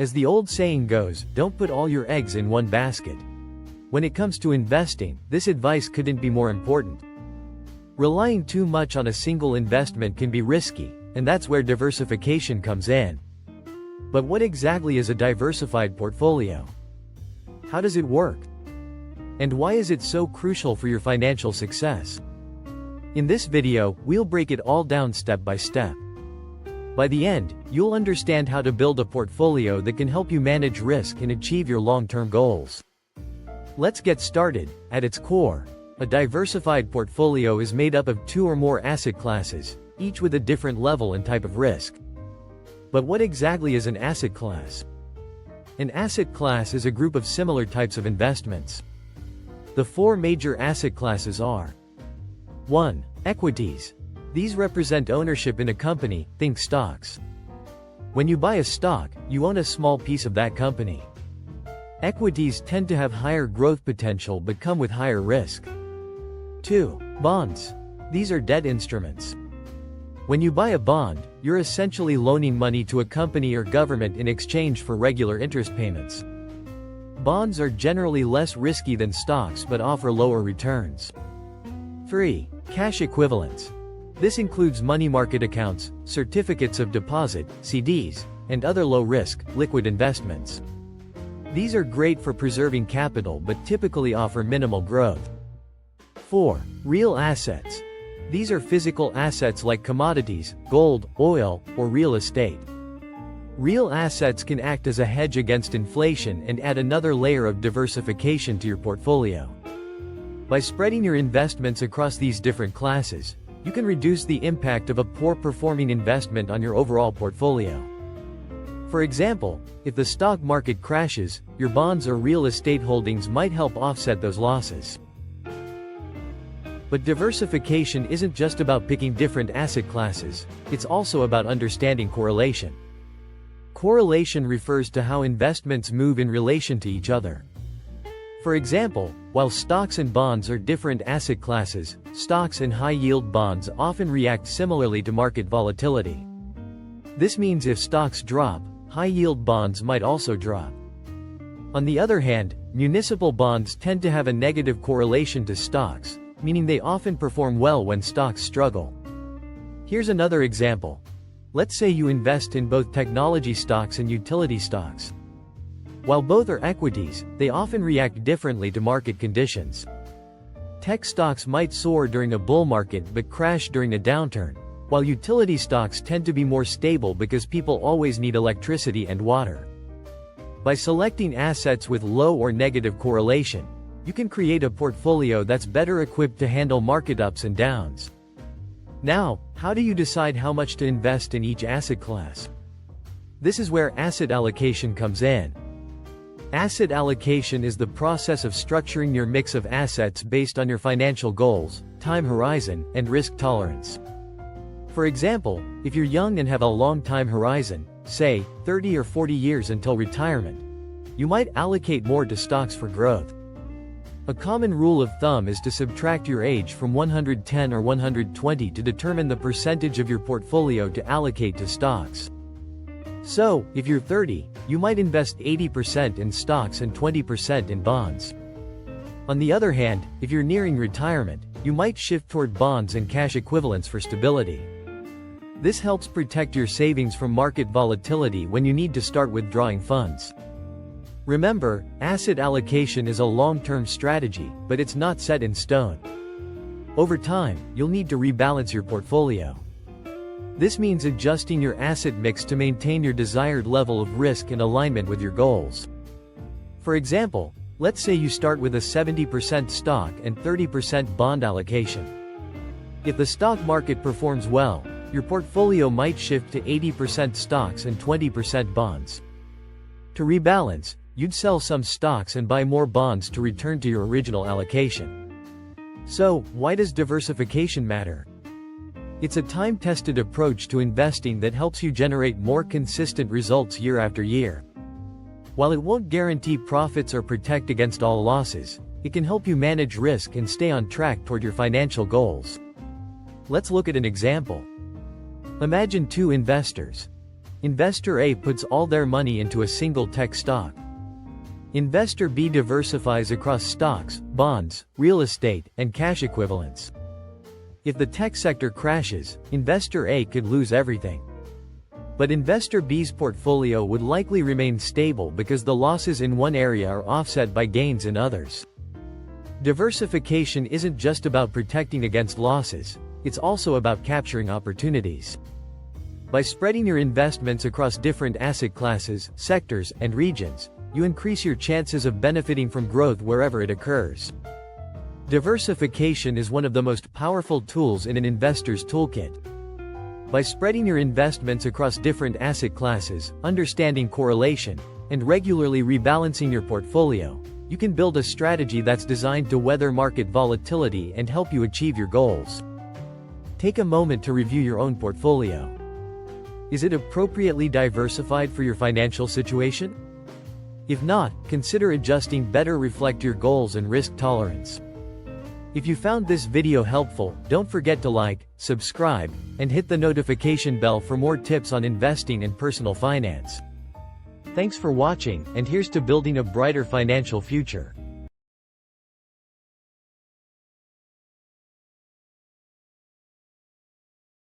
As the old saying goes, don't put all your eggs in one basket. When it comes to investing, this advice couldn't be more important. Relying too much on a single investment can be risky, and that's where diversification comes in. But what exactly is a diversified portfolio? How does it work? And why is it so crucial for your financial success? In this video, we'll break it all down step by step. By the end, you'll understand how to build a portfolio that can help you manage risk and achieve your long-term goals. Let's get started. At its core, a diversified portfolio is made up of two or more asset classes, each with a different level and type of risk. But what exactly is an asset class? An asset class is a group of similar types of investments. The four major asset classes are: 1. Equities. These represent ownership in a company, think stocks. When you buy a stock, you own a small piece of that company. Equities tend to have higher growth potential but come with higher risk. 2. Bonds. These are debt instruments. When you buy a bond, you're essentially loaning money to a company or government in exchange for regular interest payments. Bonds are generally less risky than stocks but offer lower returns. 3. Cash equivalents. This includes money market accounts, certificates of deposit, CDs, and other low-risk, liquid investments. These are great for preserving capital but typically offer minimal growth. 4. Real assets. These are physical assets like commodities, gold, oil, or real estate. Real assets can act as a hedge against inflation and add another layer of diversification to your portfolio. By spreading your investments across these different classes, you can reduce the impact of a poor-performing investment on your overall portfolio. For example, if the stock market crashes, your bonds or real estate holdings might help offset those losses. But diversification isn't just about picking different asset classes, it's also about understanding correlation. Correlation refers to how investments move in relation to each other. For example, while stocks and bonds are different asset classes, stocks and high-yield bonds often react similarly to market volatility. This means if stocks drop, high-yield bonds might also drop. On the other hand, municipal bonds tend to have a negative correlation to stocks, meaning they often perform well when stocks struggle. Here's another example. Let's say you invest in both technology stocks and utility stocks. While both are equities, they often react differently to market conditions. Tech stocks might soar during a bull market but crash during a downturn, while utility stocks tend to be more stable because people always need electricity and water. By selecting assets with low or negative correlation, you can create a portfolio that's better equipped to handle market ups and downs. Now, how do you decide how much to invest in each asset class? This is where asset allocation comes in. Asset allocation is the process of structuring your mix of assets based on your financial goals, time horizon, and risk tolerance. For example, if you're young and have a long time horizon, say, 30 or 40 years until retirement, you might allocate more to stocks for growth. A common rule of thumb is to subtract your age from 110 or 120 to determine the percentage of your portfolio to allocate to stocks. So, if you're 30, you might invest 80% in stocks and 20% in bonds. On the other hand, if you're nearing retirement, you might shift toward bonds and cash equivalents for stability. This helps protect your savings from market volatility when you need to start withdrawing funds. Remember, asset allocation is a long-term strategy, but it's not set in stone. Over time, you'll need to rebalance your portfolio. This means adjusting your asset mix to maintain your desired level of risk and alignment with your goals. For example, let's say you start with a 70% stock and 30% bond allocation. If the stock market performs well, your portfolio might shift to 80% stocks and 20% bonds. To rebalance, you'd sell some stocks and buy more bonds to return to your original allocation. So, why does diversification matter? It's a time-tested approach to investing that helps you generate more consistent results year after year. While it won't guarantee profits or protect against all losses, it can help you manage risk and stay on track toward your financial goals. Let's look at an example. Imagine two investors. Investor A puts all their money into a single tech stock. Investor B diversifies across stocks, bonds, real estate, and cash equivalents. If the tech sector crashes, Investor A could lose everything. But Investor B's portfolio would likely remain stable because the losses in one area are offset by gains in others. Diversification isn't just about protecting against losses, it's also about capturing opportunities. By spreading your investments across different asset classes, sectors, and regions, you increase your chances of benefiting from growth wherever it occurs. Diversification is one of the most powerful tools in an investor's toolkit. By spreading your investments across different asset classes, understanding correlation, and regularly rebalancing your portfolio, you can build a strategy that's designed to weather market volatility and help you achieve your goals. Take a moment to review your own portfolio. Is it appropriately diversified for your financial situation? If not, consider adjusting better reflect your goals and risk tolerance. If you found this video helpful, don't forget to like, subscribe, and hit the notification bell for more tips on investing and personal finance. Thanks for watching, and here's to building a brighter financial future.